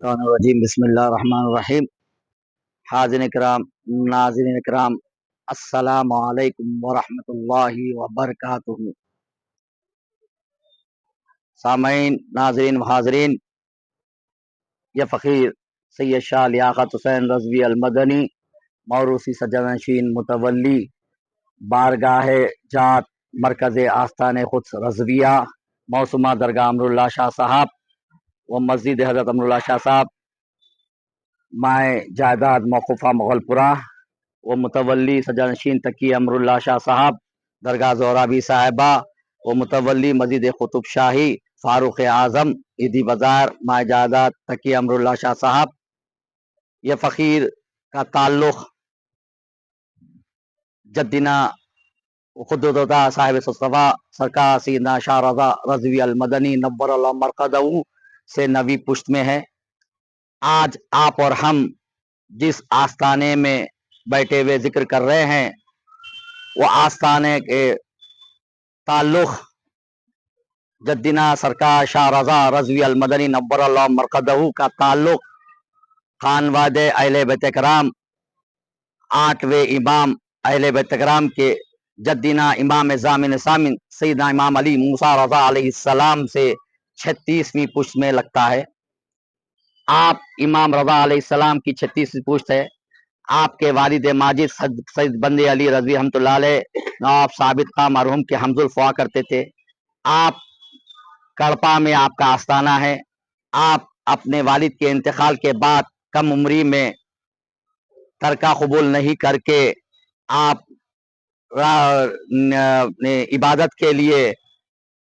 रजीम बिस्मिल्लाहिर्रहमानिर्रहीम। हाज़िरीन इकराम, नाज़रीन इकराम, अस्सलामु अलैकुम व रहमतुल्लाहि व बरकातुहू। सामईन, नाज़रीन व हाज़रीन, यह फ़कीर सैयद शाह लियाक़त हुसैन रज़वी अल मदनी मौरूसी सजनशीन मुतवल्ली बारगाह जात मरकज़ आस्तान क़ुद्स रज़विया मौसुमा दरगाह अमरुल्लाह शाह साहब व मस्जिद हज़रत अमरुल्लाह शाह साहब माए जायदाद मौक़ूफ़ा मुग़लपुरा व मुतवल्ली सजानशीन तकी अमरुल्लाह शाह साहब दरगाह ज़ोराबी साहिबा व मुतवल्ली मस्जिद कुतुब शाही फ़ारूक़ आज़म ईदी बाज़ार माए जायदाद तकी अमरुल्लाह शाह साहब। यह फ़कीर का ताल्लुक़ जद्दीना खुद्दुदा साहिब मुस्तफ़ा सरकार सैयदना शाह रज़ा रज़वी अल मदनी नव्वरल्लाहु मरक़दहू से नवी पुश्त में है। आज आप और हम जिस आस्ताने में बैठे हुए जिक्र कर रहे हैं वो आस्ताने के ताल्लुक़ जद्दीना सरकार शाह रज़ा रज़वी अल मदनी नव्वरल्लाहु मरक़दहू का ताल्लुक़ खानवादे अहले बैत कराम 8वें इमाम अहले बैत कराम के जद्दीना इमाम ज़ामिन सामिन सैयदना इमाम अली मूसा रज़ा अलैहिस्सलाम से 36वीं पुश्त में लगता है। आप इमाम रज़ा अलैहिस्सलाम की 36वीं पुश्त है। आपके वालिद माजिद सैयद बंदे अली रज़वी रहमतुल्लाह अलैह नवाब साबित खां मरहूम के हमजुल्फ़ हुआ करते थे। आप कड़पा में आपका आस्ताना है। आप अपने वालिद के इंतकाल के बाद कम उम्री में तरका कबूल नहीं करके आप इबादत के लिए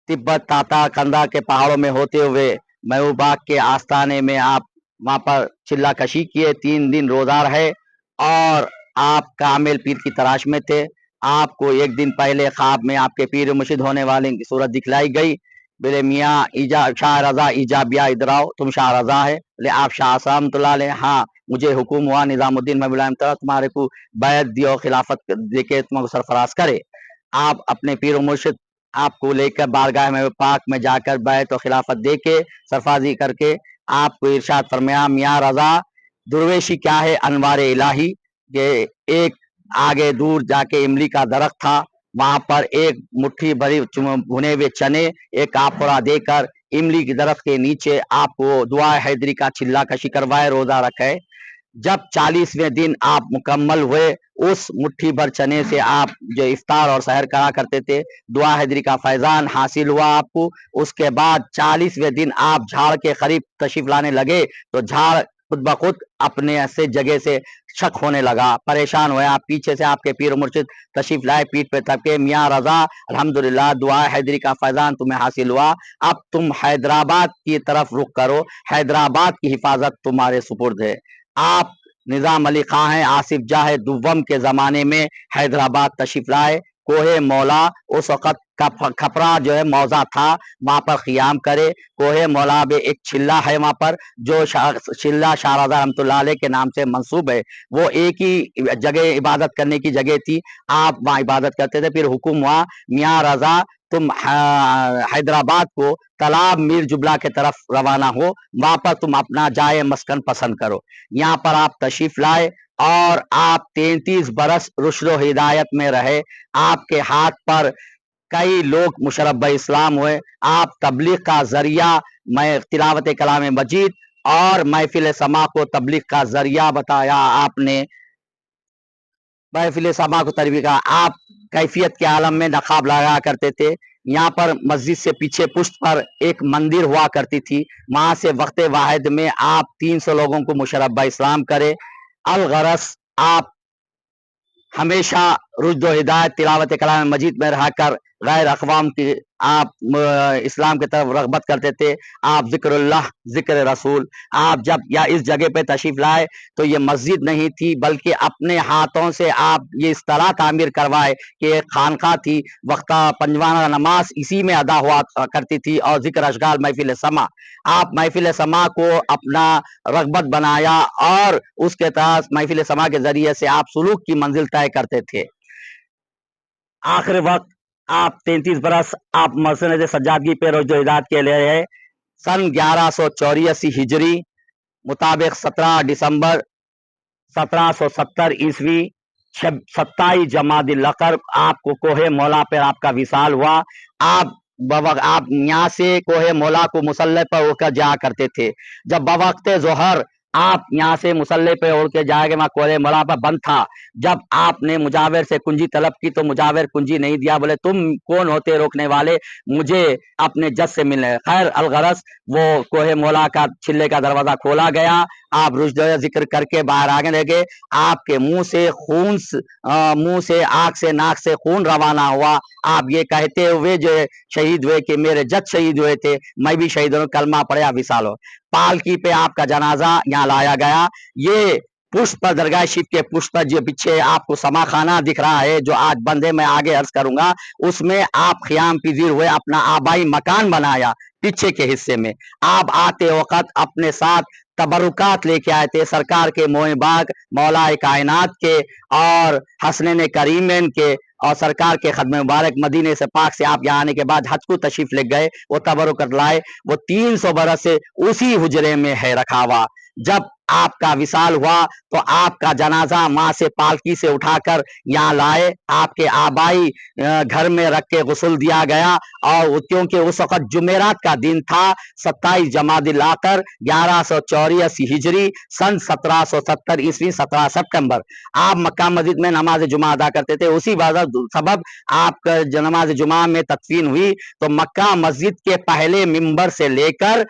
तिब्बत ताता कंधा के पहाड़ों में होते हुए महबूबाग के आस्ताने में आप वहाँ पर चिल्ला कशी किए, 3 दिन रोज़ा रहे और आप कामिल पीर की तलाश में थे। आपको एक दिन पहले ख्वाब में आपके पीर मुर्शिद होने वाले की सूरत दिखलाई गई। बोले मियाँ ईजा शाह रज़ा ईजाबिया इधर आओ, तुम शाह रज़ा है? बोले आप शाह रहमतुल्लाह अलैह? हाँ, मुझे हुक्म हुआ निज़ामुद्दीन महबूब तुम्हारे को बैत दियो खिलाफत देके तुमको सरफराज करे। आप अपने पीर मुर्शिद आपको लेकर बारगाह में पाक में जाकर बैत और खिलाफत दे के सरफराजी करके आपको इरशाद फरमाया, मियाँ रज़ा दुर्वेशी क्या है अनवार इलाही। ये एक आगे दूर जाके इमली का दरख्त था, वहां पर एक मुट्ठी भरी भुने हुए चने एक आपरा देकर इमली के दरख्त के नीचे आपको दुआ हैदरी का चिल्ला कशी करवाए, रोजा रखे। जब 40वें दिन आप मुकम्मल हुए, उस मुट्ठी भर चने से आप जो इफ्तार और सहर करा करते थे, दुआ हैदरी का फैजान हासिल हुआ आपको। उसके बाद 40वें दिन आप झाड़ के करीब तशरीफ लाने लगे तो झाड़ खुद ब खुद अपने से जगह से शक होने लगा, परेशान हुए। आप पीछे से आपके पीर मुर्शिद तशरीफ लाए, पीठ पे थपके, मियाँ रज़ा अल्हम्दुलिल्लाह दुआ हैदरी का फैजान तुम्हें हासिल हुआ, अब तुम हैदराबाद की तरफ रुख करो, हैदराबाद की हिफाजत तुम्हारे सुपुर्द है। आप निज़ाम अली खां हैं, आसिफ जाह दुव्वम के ज़माने में हैदराबाद तशरीफ लाए। कोहे मौला उस वक़्त का खपरा जो है मौजा था, वहाँ पर क़ियाम करे। कोहे मौला में एक चिल्ला है वहाँ पर, जो चिल्ला शाह रज़ा रहमतुल्लाह अलैह के नाम से मंसूब है। वो एक ही जगह इबादत करने की जगह थी, आप वहाँ इबादत करते थे। फिर हुक्म हुआ, मियाँ रज़ा तुम हैदराबाद को तालाब मीर जुबला के तरफ रवाना हो, वहाँ पर तुम अपना जाए मस्कन पसंद करो। यहाँ पर आप तशरीफ लाए और आप 33 बरस रुश्द हिदायत में रहे। आपके हाथ पर कई लोग मुशर्रफ इस्लाम हुए। आप तबलीग का जरिया मैं तिलावत कलाम मजीद और महफिल समा को तबलीग का जरिया बताया आपने। महफिल समा को तरीका आप कैफियत के आलम में नकाब लगा करते थे। यहाँ पर मस्जिद से पीछे पुश्त पर एक मंदिर हुआ करती थी, वहां से वक्त वाहिद में आप 300 लोगों को मुशर्रफ इस्लाम करे। अलगरस आप हमेशा रुश्द व हिदायत तिलावत कलाम मजीद में रहकर गैर अक़वाम की आप इस्लाम की तरफ रग़बत करते थे। आप ज़िक्रुल्लाह ज़िक्र रसूल, आप जब या इस जगह पे तशरीफ़ लाए तो ये मस्जिद नहीं थी, बल्कि अपने हाथों से आप ये इस तरह तामीर करवाए कि एक खानका थी। वक्ता पंजवाना नमाज इसी में अदा हुआ करती थी और ज़िक्र अशगाल महफिल समा, आप महफिल समा को अपना रग़बत बनाया और उसके तहत महफिल समा के ज़रिए से आप सुलूक की मंजिल तय करते थे। आखिर वक्त आप 33 बरस आप मसनद सज्जादगी पे रुश्द हिदायत के लिए है। सन 1184 हिजरी मुताबिक 17 दिसंबर 1770 ईस्वी 27 जमादिल अकर आपको कोहे मौला पर आपका विशाल हुआ। आप यहाँ से कोहे मौला को मुसल्ले पर होकर जाया करते थे। जब बवक्त जोहर आप यहाँ से मुसल्ले पे उड़ के जाएंगे, वहां कोहे मौला पर बंद था। जब आपने मुजाविर से कुंजी तलब की तो मुजाविर कुंजी नहीं दिया। बोले तुम कौन होते रोकने वाले, मुझे अपने जज से मिलने। खैर अलगरस वो कोहे मौला का छिल्ले का दरवाजा खोला गया। आप रुजद जिक्र करके बाहर आगे लगे। आपके मुंह से खून, मुंह से, आंख से, नाक से खून रवाना हुआ। आप ये कहते हुए जो शहीद हुए कि मेरे जज शहीद हुए थे, मैं भी शहीद हूं, कलमा पढ़े विशाल हो। पालकी पे आपका जनाजा यहाँ लाया गया। ये पुष्प पर दरगाह शिव के पुष्प पर जो पीछे आपको समा खाना दिख रहा है, जो आज बंद है, मैं आगे अर्ज करूंगा, उसमें आप ख्याम पजीर हुए, अपना आबाई मकान बनाया। पीछे के हिस्से में आप आते वक्त अपने साथ तबरुकात लेके आए थे, सरकार के मोए बाग मौला कायनात के और हसनैन करीमैन के और सरकार के खदमे मुबारक मदीने से पाक से आप यहाँ आने के बाद हज को तशरीफ ले गए, वो तबरुकत लाए। वो 300 बरस से उसी हुजरे में है रखा हुआ। जब आपका विशाल हुआ तो आपका जनाजा माँ से पालकी से उठाकर यहाँ लाए, आपके आबाई घर में रख के गुस्ल दिया गया। और क्योंकि उस वक्त जुमेरात का दिन था, 27 जमादिल आखिर 1184 हिजरी सन 1770 ईस्वी 17 सितंबर आप मक्का मस्जिद में नमाज जुमा अदा करते थे। उसी वजह सबब आपका नमाज जुमा में तदफीन हुई। तो मक्का मस्जिद के पहले मिंबर से लेकर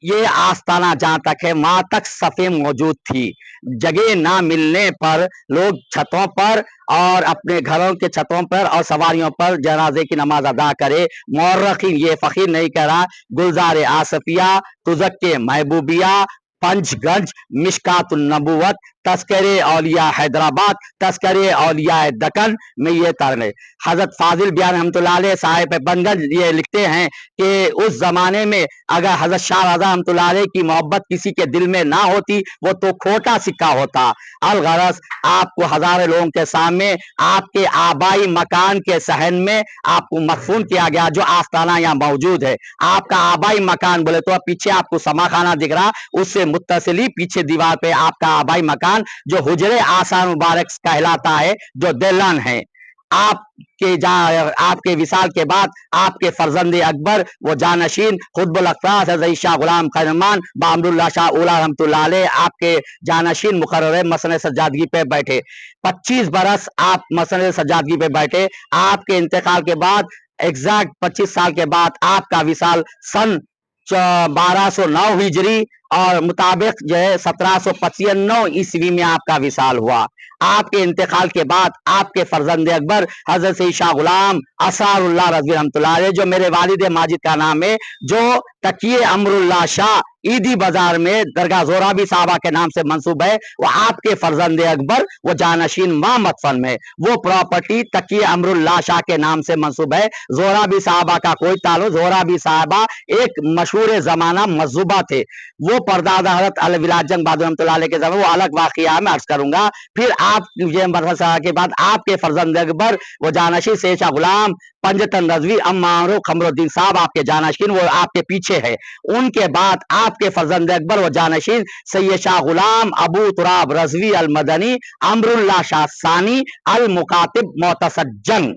ये आस्ताना जहां तक है, वहां तक सफ़े मौजूद थी। जगह ना मिलने पर लोग छतों पर और अपने घरों के छतों पर और सवारियों पर जनाजे की नमाज अदा करे। मौर्रखीन, ये फकीर नहीं कह रहा, गुलजार आसफिया, तुजक के महबूबिया, पंचगंज, मिशकातुन नबुवत, तस्करे औलिया हैदराबाद, तस्करे औलिया दक्कन में ये तरने। हजरत फाजिल बयान रहमतुल्लाह अलैह साहिब बनगंज ये लिखते हैं कि उस जमाने में अगर हजरत शाह रज़ा रहमतुल्लाह अलैह की मोहब्बत किसी के दिल में ना होती, वो तो खोटा सिक्का होता। अलगरज आपको हजारों लोगों के सामने आपके आबाई मकान के सहन में आपको मदफून किया गया, जो आस्ताना यहाँ मौजूद है। आपका आबाई मकान बोले तो पीछे आपको समा खाना दिख रहा, उससे मुत्तसिली पीछे दीवार पे आपका आबाई मकान जो हुजरे आसान मुबारक कहलाता है, जो दिलान है। आपके विसाल के बाद आपके फर्जंद अकबर वो जानशीन खुतबुल अख्तार हज़रत शाह गुलाम खैरमान बामरुल्लाह शाह उला रहमतुल्लाह अलैह आपके जानशीन मुकर्रर मसनद सज्जादगी पे बैठे। 25 बरस आप मसनद सज्जादगी पे बैठे। आपके इंतकाल के बाद एग्जैक्ट 25 साल के बाद आपका विसाल सन 1209 हिजरी और मुताबिक जो है 1795 ईस्वी में आपका विसाल हुआ। आपके इंतकाल के बाद आपके फर्जंद अकबर हजरत शाह गुलाम असारुल्लाह रज़वी रहमतुल्लाह अलैह, जो मेरे वालिद माजिद का नाम है, जो तकिए अमरुल्लाह शाह ईदी बाजार में दरगाह जोराबी साहबा के नाम से मंसूब है, वो आपके फर्जंद अकबर वो जानशीन मां मदफन में, वो प्रॉपर्टी तकिए अमरुल्लाह शाह के नाम से मंसूब है। जोराबी साहबा का कोई ताल्लुक, जोराबी साहबा एक मशहूर जमाना मजूबा थे। वो परदादा हजरत अलविलाज जंग बहादुर रहमतुल्लाह अलैह के जमाने, वो अलग वाकया में अर्ज करूंगा। फिर आप ये मरहसा के बाद आपके फर्जंद अकबर वो जानशी से शाह गुलाम पंजतन रजवी अम्मारो खमरुद्दीन साहब आपके जानशीन, वो आपके पीछे है। उनके बाद आपके फर्जंद अकबर वो जानशीन सैयद शाह गुलाम अबू तुराब रजवी अल मदनी अमरुल्लाह शाह सानी अल मुकातिब मोतसज्जन।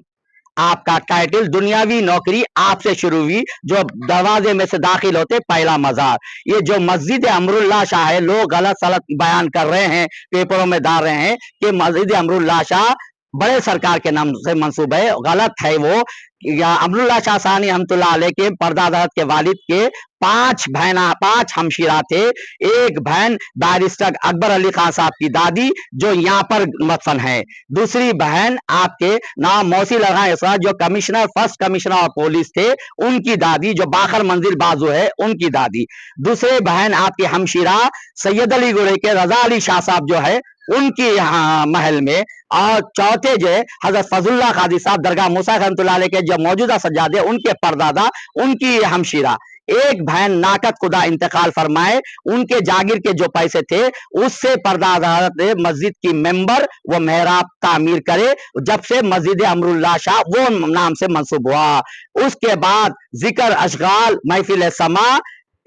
आपका टाइटल दुनियावी नौकरी आपसे शुरू हुई, जो दरवाजे में से दाखिल होते पहला मजार। ये जो मस्जिद अमरुल्लाह शाह है, लोग गलत सलत बयान कर रहे हैं, पेपरों में डाल रहे हैं कि मस्जिद अमरुल्लाह शाह बड़े सरकार के नाम से मंसूब है, गलत है वो। या अमरुल्लाह शाह सानी रहमतुल्लाह अलैह के परदादा के वालिद के 5 हमशीरा थे। एक बहन बैरिस्टर अकबर अली खान साहब की दादी, जो यहाँ पर मदफन है। दूसरी बहन आपके नाम मौसी लगा, जो कमिश्नर, फर्स्ट कमिश्नर और पुलिस थे, उनकी दादी, जो बाखर मंजिल बाजू है, उनकी दादी। दूसरे बहन आपके हमशीरा सैयद अली गुरे के रजा अली शाह साहब जो है, उनकी यहाँ महल में। और चौथे जो है हजरत फजलुल्लाह कादी साहब दरगाह मूसा रहमतुल्लाह अलैह के जो मौजूदा सज्जादे, उनके परदादा, उनकी हमशीरा। एक बहन नाकत खुदा इंतकाल फरमाए, उनके जागीर के जो पैसे थे उससे परदादा मस्जिद की मेंबर वो मेहराब तामीर करे, जब से मस्जिद अमरुल्लाह शाह वो नाम से मंसूब हुआ। उसके बाद जिक्र अशगाल महफिल समा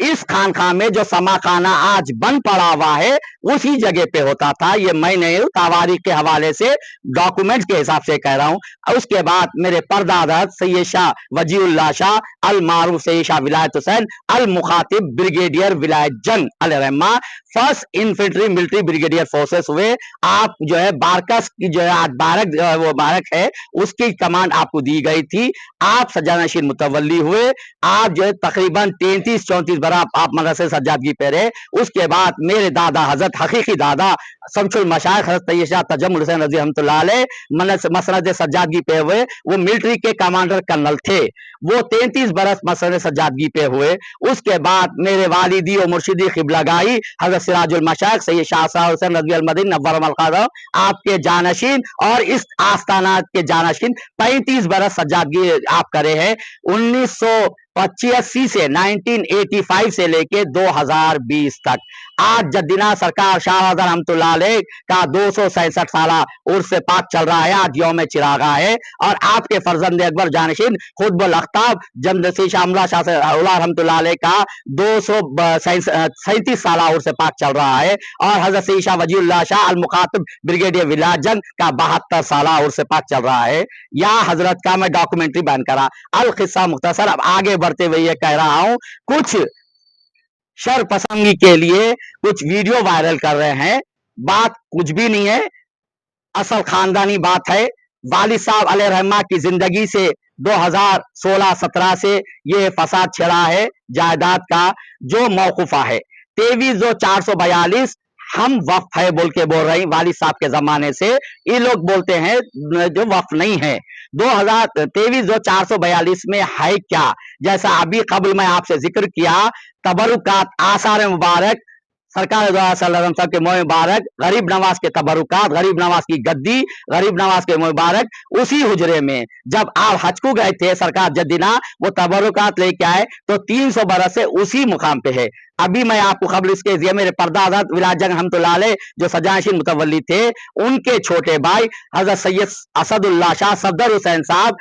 इस खानका में जो समा खाना आज बंद पड़ा हुआ है उसी जगह पे होता था। ये मैंने तावारीख के हवाले से डॉक्यूमेंट्स के हिसाब से कह रहा हूं। उसके बाद मेरे परदादा सैयद शाह वजीउल्लाह शाह अल मारूफ सैयद शाह विलायत हुसैन अल मुखातिब brigadier Vilayat Jang Al Rehma first infantry military brigadier forces हुए। आप जो है बारकस की जो है बारक वो बारक है उसकी कमांड आपको दी गई थी। आप सज्जानशीन मुतवल्ली हुए। आप जो है तकरीबन 33-34 बरस आप मदरसे सज्जादगी पे रहे। उसके बाद मेरे दादा हजरत हकीकी दादा शमसुल मशाइख हजरत तैयब शाह तजम्मुल हुसैन रज़ी रहमतुल्लाह अलैह मसनद सज्जादगी पे हुए। वो मिलिट्री के कमांडर कर्नल थे। वो 33 बरस मसनद सज्जादगी पे हुए। उसके बाद मेरे वालिदी और मुर्शिदी क़िबलागाही हजरत सिराजुल मशाइख सैयद शाह हुसैन रज़ी अल मदनी नव्वर अल क़दम आपके जानशीन और इस आस्थाना के जानशीन 35 बरस सज्जादगी आप करे हैं। 1985 से 1985 से लेके 2020 तक आज जद्दिना सरकार शाह रहमतुल्लाह अलैह का 267 साला उर्स पाक चल रहा है। आज यौम चिरागा है और आपके फर्जंद अकबर जानशीन खुतबुल अख्ताब जमदसी शाह शाह रहमतुल्लाह अलैह का 237 साला उर्स पाक चल रहा है और हजरत सैयद शाह वजीउल्लाह शाह अल मुखातिब ब्रिगेडियर विलायत जंग का 72 साला उर्स पाक चल रहा है। या हजरत का मैं डॉक्यूमेंट्री बयान करा अल किस्सा मुख्तसर। अब आगे बढ़ते हुए ये कह रहा हूं, कुछ शर पसंदी के लिए कुछ वीडियो वायरल कर रहे हैं। बात कुछ भी नहीं है, असल खानदानी बात है। वालिद साहब अलैहि रहमा की जिंदगी से 2016-17 से ये फसाद छिड़ा है जायदाद का जो मौकूफा है। 23/442 हम वक्फ है बोल के बोल रहे हैं वालिद साहब के जमाने से। ये लोग बोलते हैं जो वक्फ नहीं है। 2023/442 में है क्या, जैसा अभी कबल मैं आपसे जिक्र किया, तबरुकात आसार मुबारक सरकार द्वारा के मुबारक, गरीब नवाज के तबरुकात, गरीब नवाज की गद्दी, गरीब नवाज के मुबारक, उसी हुजरे में जब आप हज को गए थे सरकार जद्दीना वो तबरुकात लेके आए तो 300 बरस से उसी मुकाम पे है। अभी मैं आपको खबर इसके दिया, मेरे परदादा विलायत जंग रहमतुल्लाह अलैह जो सजानशीन मुतवल्ली थे उनके छोटे भाई हजरत सैयद असदुल्लाह शाह सफदर हुसैन साहब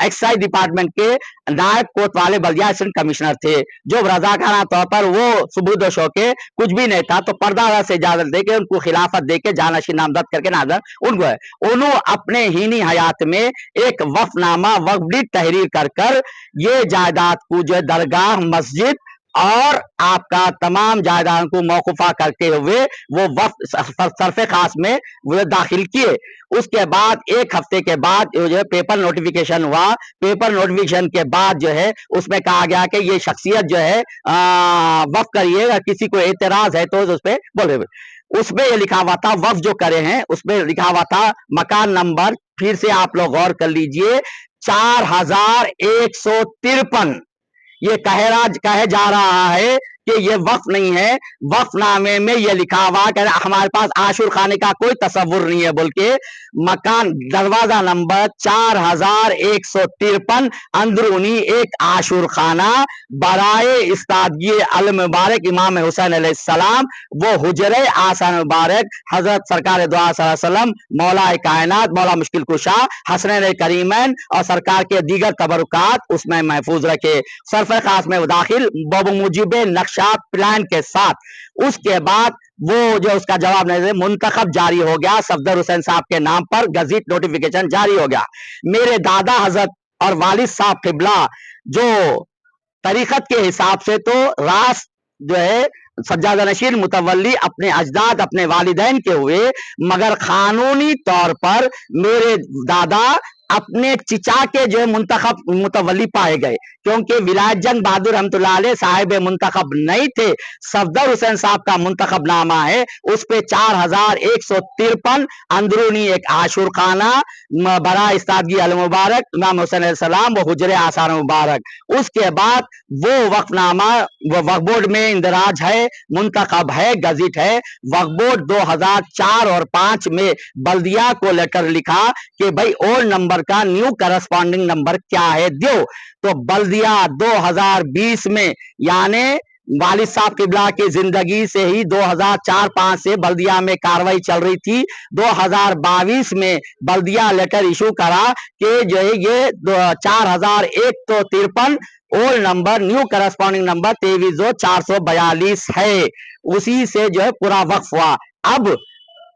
एक्साइज डिपार्टमेंट के नायब कोतवाली बल्दिया असिस्टेंट कमिश्नर थे, जो रजाकाना तौर पर वो सुबूत शौके कुछ भी नहीं था तो परदादा से इजाजत देके उनको खिलाफत देके जानशीन नामजद करके नाजर उनको उन्होंने अपने हीनी हयात में एक वफनामा वक्फ तहरीर कर ये जायदाद को जो दरगाह मस्जिद और आपका तमाम जायदाद को मौकूफा करते हुए वो वक्फ सरफे खास में वो दाखिल किए। उसके बाद एक हफ्ते के बाद जो है पेपर नोटिफिकेशन हुआ। पेपर नोटिफिकेशन के बाद जो है उसमें कहा गया कि ये शख्सियत जो है वक्फ करिए, अगर किसी को एतराज है तो उस पर बोले। उसमें ये लिखा हुआ था वक्फ जो करे हैं, उसमें लिखा हुआ था मकान नंबर, फिर से आप लोग गौर कर लीजिए, 4153। ये कहे जा रहा है कि ये वक्फ नहीं है। वक्फनामे में ये लिखा हुआ कि हमारे पास आशुर खाने का कोई तस्वुर नहीं है बोल के। मकान दरवाजा नंबर 4153 अंदरूनी एक आशुर खाना बराए इस्तादगी अल मुबारक इमाम हुसैन अलैहिस्सलाम, वो हुजरे आसान मुबारक हजरत सरकार दो वसल्लम मौला कायनात मौला मुश्किल कुशा हसनैन करीमैन और सरकार के दीगर तबरुकात उसमें महफूज रखे। सरफे खास में दाखिल बमुजिब नक्शा प्लान के साथ। उसके बाद वो जो उसका जवाब नहीं दे, मुंतखब जारी हो गया सफदर हुसैन साहब के नाम पर, गजीट नोटिफिकेशन जारी हो गया। मेरे दादा हजरत और वालिद साहब किबला जो तरीकत के हिसाब से तो रास जो है सज्जादा नशीन मुतवल्ली अपने अजदाद अपने वालिदैन के हुए, मगर कानूनी तौर पर मेरे दादा अपने चिचा के जो मुंतखब मुतवल्ली पाए गए, क्योंकि विलायत जंग बहादुर रहमतुल्लाह अलैह साहिब मुंतखब नहीं थे। सफदर हुसैन साहब का मुंतखब नामा है, उस पे 4153 अंदरूनी एक आशुर खाना बरा इस्तादगी अल मुबारक इमाम हुसैन अलैहिस्सलाम वो हुजरे आसार मुबारक। उसके बाद वो वक्फनामा वो वक्फ बोर्ड में इंदराज है, मुंतखब है, गजिट है। वक्फ बोर्ड 2004 और 5 में बल्दिया को लेटर लिखा कि भाई ओल्ड नंबर का न्यू करस्पॉन्डिंग नंबर क्या है दो। तो बल्दिया 2020 में यानी वालिद साहब किबला की जिंदगी से ही 2004-5 से बल्दिया में कार्रवाई चल रही थी। 2022 में बल्दिया लेटर इशू करा कि जो है ये 4153 old number new corresponding number 23,442 है, उसी से जो है पूरा वक्फ हुआ। अब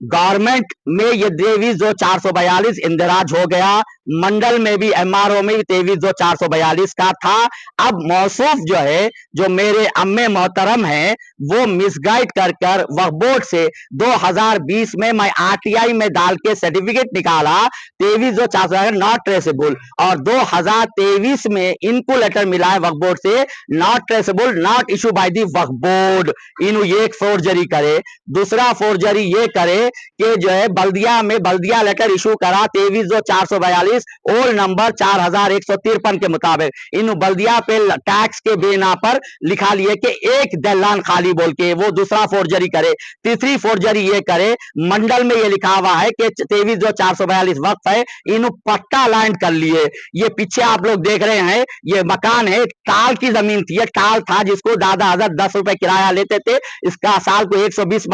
गवर्नमेंट में ये 23,442 इंदिराज हो गया, मंडल में भी एमआरओ में भी 23,442 का था। अब मौसूफ जो है, जो मेरे अम्मे मोहतरम हैं, वो मिसगाइड कर कर वक्फ बोर्ड से 2020 में मैं आरटीआई में डाल के सर्टिफिकेट निकाला 23,442 नॉट ट्रेसेबल, और 2023 में इनको लेटर मिला है वक्फ बोर्ड से not traceable, not issue by the Waqf board. इन ये एक फोर्जरी करे, दूसरा फोर्जरी ये करे कि जो है बल्दिया में बल्दिया लेटर इशू करा 23,442 ओल्ड नंबर 4,153 के मुताबिक, इन बल्दिया पे टैक्स के बिना पर लिखा लिए कि एक दलान खाली बोल के, वो दूसरा फोर्जरी करे। तीसरी फोर्जरी ये करे, मंडल में ये लिखा हुआ है कि 23,442 वक्त है, इन पट्टा लैंड कर लिए। ये पीछे आप लोग देख रहे हैं, ये मकान है, टाल की जमीन थी, टाल था जिसको दादा हजरत 10 रुपए किराया लेते थे, इसका साल को 120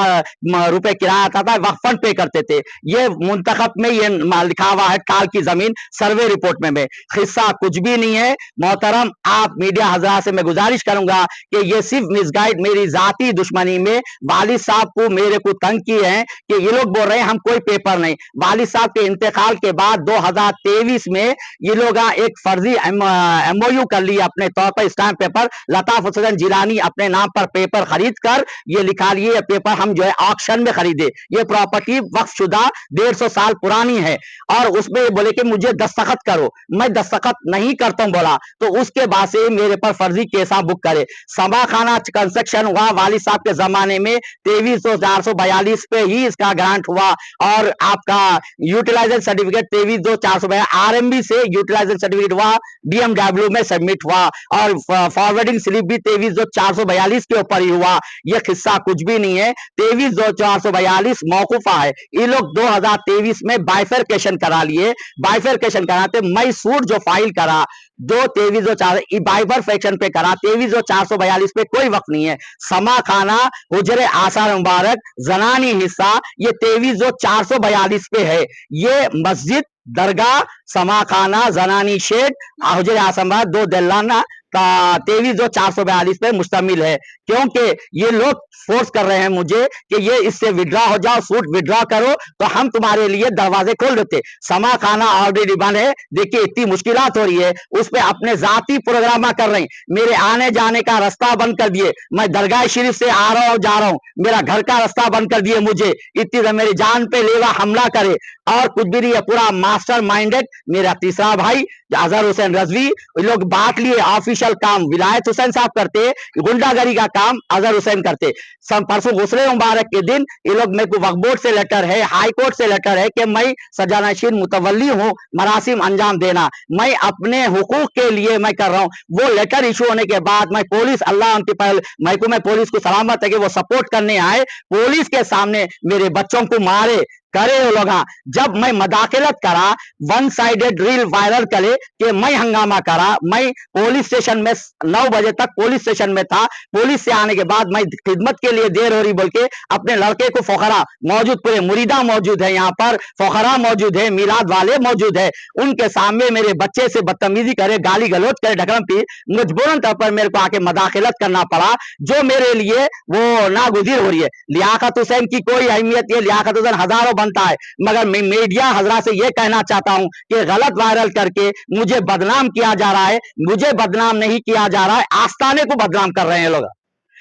रुपए किराया आता था, वक्फ फंड पे करते थे। ये मुंतखब में ये लिखा हुआ है टाल की जमीन, सर्वे रिपोर्ट में हिस्सा कुछ भी नहीं है। मोहतरम, आप मीडिया हजरात से मैं गुजारिश करूंगा कि ये सिर्फ मिसगाइड, मेरी जाती दुश्मनी में वालिद साहब को मेरे को तंग किए हैं कि ये लोग बोल रहे हैं हम कोई पेपर नहीं। वालिद साहब के इंतकाल के बाद 2023 में ये लोग एक फर्जी एमओयू कर लिया अपने तौर पर, स्टैंप पेपर, लताफ हुसैन जिलानी अपने नाम पर पेपर खरीद कर ये लिखा लिए पेपर हम जो है ऑक्शन में खरीदे। ये प्रॉपर्टी वक्फ शुदा 150 साल पुरानी है, और उसमें बोले कि मुझे दस्तखत करो, मैं दस्तखत नहीं करता हूं बोला, तो उसके बाद से मेरे पर फर्जी केसा बुक करे। समा खाना कंस्ट्रक्शन हुआ वालिद साहब के जमाने में 23,442 पे ही इसका ग्रांट हुआ, और आपका यूटिलाइजेशन सर्टिफिकेट 23,442 आरएमबी से यूटिलाइजेशन सर्टिफिकेट हुआ, डीएमडब्ल्यू में सबमिट हुआ, और फॉरवर्डिंग स्लिप भी 23,442 के ऊपर ही हुआ। यह किस्सा कुछ भी नहीं है, 23,442 मौकूफा है। ये लोग 2023 में बाइफरकेशन करा लिए, बाइफरकेशन कराते मैं सूट जो फाइल करा 23,400 बाइफरकेशन पे करा, 23,442 पे कोई वक्त नहीं है। समा खाना हुजरे आसार मुबारक जनानी हिस्सा ये 23,442 पे है। ये मस्जिद, दरगाह, समा खाना, जनानी शेड, हुजरे आसम 2 दलाना का 23,442 पे मुश्तमिल है। क्योंकि ये लोग फोर्स कर रहे हैं मुझे कि ये इससे विड्रॉ हो जाओ, सूट विड्रॉ करो तो हम तुम्हारे लिए दरवाजे खोल देते। समा खाना ऑलरेडी बंद है, देखिए इतनी मुश्किलात हो रही है, उस पर अपने जाती प्रोग्राम कर रहे हैं, मेरे आने जाने का रास्ता बंद कर दिए। मैं दरगाह शरीफ से आ रहा हूं जा रहा हूं, मेरा घर का रास्ता बंद कर दिए मुझे, इतनी मेरी जान पे लेवा हमला करे, और कुछ भी नहीं है। पूरा मास्टर माइंडेड मेरा तीसरा भाई अजहर हुसैन रजवी, लोग बांट लिए। ऑफिशियल काम विलायत हुसैन साहब करते, गुंडागरी का काम अजहर हुसैन करते। परसों गुस्रे मुबारक के दिन ये लोग, मेरे को वक्फ बोर्ड से लेटर है, हाई कोर्ट से लेटर है कि मैं सजानशीन मुतवल्ली हूं, मरासिम अंजाम देना, मैं अपने हुकूक के लिए मैं कर रहा हूं। वो लेटर इशू होने के बाद मैं पुलिस, अल्लाह उनके पर मैं पुलिस को सलामत है कि वो सपोर्ट करने आए, पुलिस के सामने मेरे बच्चों को मारे करे वो लोग। जब मैं मदाखलत करा, वन साइडेड रील वायरल करे कि मैं हंगामा करा, मैं पुलिस स्टेशन में 9 बजे तक पुलिस स्टेशन में था, पुलिस से आने के बाद मैं खिदमत के लिए देर हो रही बोल के अपने लड़के को फोखरा मौजूद, पूरे मुरीदा मौजूद है यहाँ पर, फोखरा मौजूद है, मिलाद वाले मौजूद है, उनके सामने मेरे बच्चे से बदतमीजी करे, गाली गलौज करे, ढकरम पी, मजबूरन तौर पर मेरे को आके मदाखलत करना पड़ा, जो मेरे लिए वो नागुजीर हो रही है। लियाकत हुसैन की कोई अहमियत, ये लियाकत हुसैन हजारों बनता है, मगर मैं मीडिया हजरात से यह कहना चाहता हूं कि गलत वायरल करके मुझे बदनाम किया जा रहा है। मुझे बदनाम नहीं किया जा रहा है, आस्थाने को बदनाम कर रहे हैं लोग।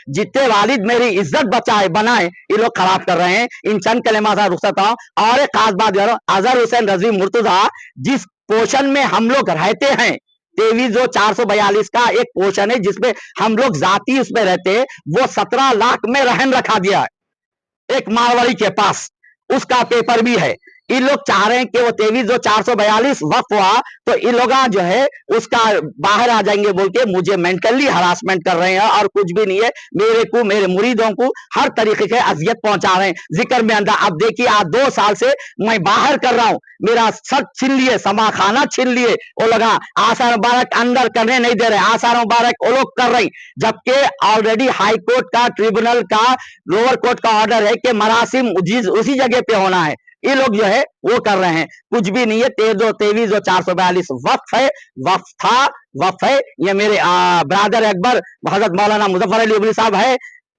जितने वालिद मेरी इज्जत बचाए बनाए, ये लोग खराब कर रहे हैं। इन चंद कलेमा से रुखसत हूं। और एक खास बात करो, अजहर हुसैन रजवी मुर्तजा जिस पोर्शन में हम लोग रहते हैं, 23,442 का एक पोर्शन है जिसमें हम लोग जाति उसमें रहते हैं, वो 17 लाख में रहन रखा दिया है एक मारवाड़ी के पास, उसका पेपर भी है। इन लोग चाह रहे हैं कि वो 23,442 वक्फ हुआ तो इन लोग जो है उसका बाहर आ जाएंगे बोल के मुझे मेंटली हरासमेंट कर रहे हैं, और कुछ भी नहीं है। मेरे को, मेरे मुरीदों को हर तरीके से अजियत पहुंचा रहे हैं। जिक्र में अंदर अब देखिए, आज 2 साल से मैं बाहर कर रहा हूं, मेरा सब छीन लिए, समा खाना छीन लिए वो लोग, आसार मुबारक अंदर करने नहीं दे रहे, आसार मुबारक वो लोग कर रहे, जबकि ऑलरेडी हाई कोर्ट का, ट्रिब्यूनल का, लोअर कोर्ट का ऑर्डर है कि मरासिम उसी जगह पे होना है। ये लोग जो है वो कर रहे हैं, कुछ भी नहीं है। 23 और 442 वक्फ है, वक्फ था, वक्फ है। ये मेरे ब्रादर अकबर हजरत मौलाना मुजफ्फर अली उबली साहब है,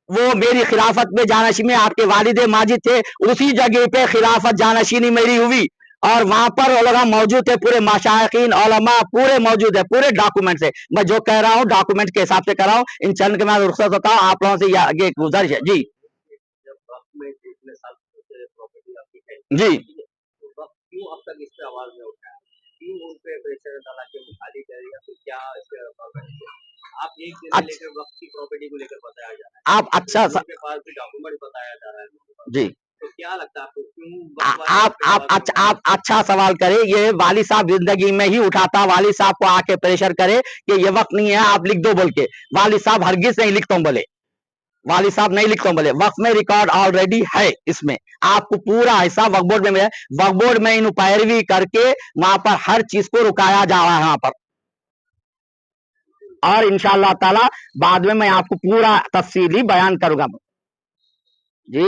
वो मेरी खिलाफत में जानशी में आपके वालिद माजिद थे, उसी जगह पे खिलाफत जानशीनी मेरी हुई और वहां पर उलमा मौजूद थे, पूरे माशाइखीन उलमा पूरे मौजूद है, पूरे डॉक्यूमेंट है। मैं जो कह रहा हूँ डॉक्यूमेंट के हिसाब से कर रहा हूँ। इन चंद के मैं रुखसत होता हूँ, आप लोगों से ये आगे गुजारिश है जी। जी क्यों अब तक इस पे आवाज नहीं उठाया, क्यों उन पे प्रेशर डाला कि खाली करेगा, तो क्या आप एक दिन लेकर वक्त की प्रॉपर्टी को लेकर बताया जा रहा है, आप अच्छा के पास भी डॉक्यूमेंट बताया जा रहा है जी, तो क्या लगता है आपको क्यों आप अच्छा सवाल करें। ये वाली साहब जिंदगी में ही उठाता, वाली साहब को आके प्रेशर करे कि ये वक्त नहीं है, आप लिख दो बोल के। वाली साहब हरगिज नहीं लिखता हूं बोले, वाली साहब नहीं लिखता हूं बोले, वक्त में रिकॉर्ड ऑलरेडी है। इसमें आपको पूरा हिस्सा वक्फ बोर्ड में है, वक्फ बोर्ड में इन पैरवी करके वहां पर हर चीज को रुकाया जा रहा है वहां पर। और इंशाअल्लाह ताला बाद में मैं आपको पूरा तफसीली बयान करूंगा जी।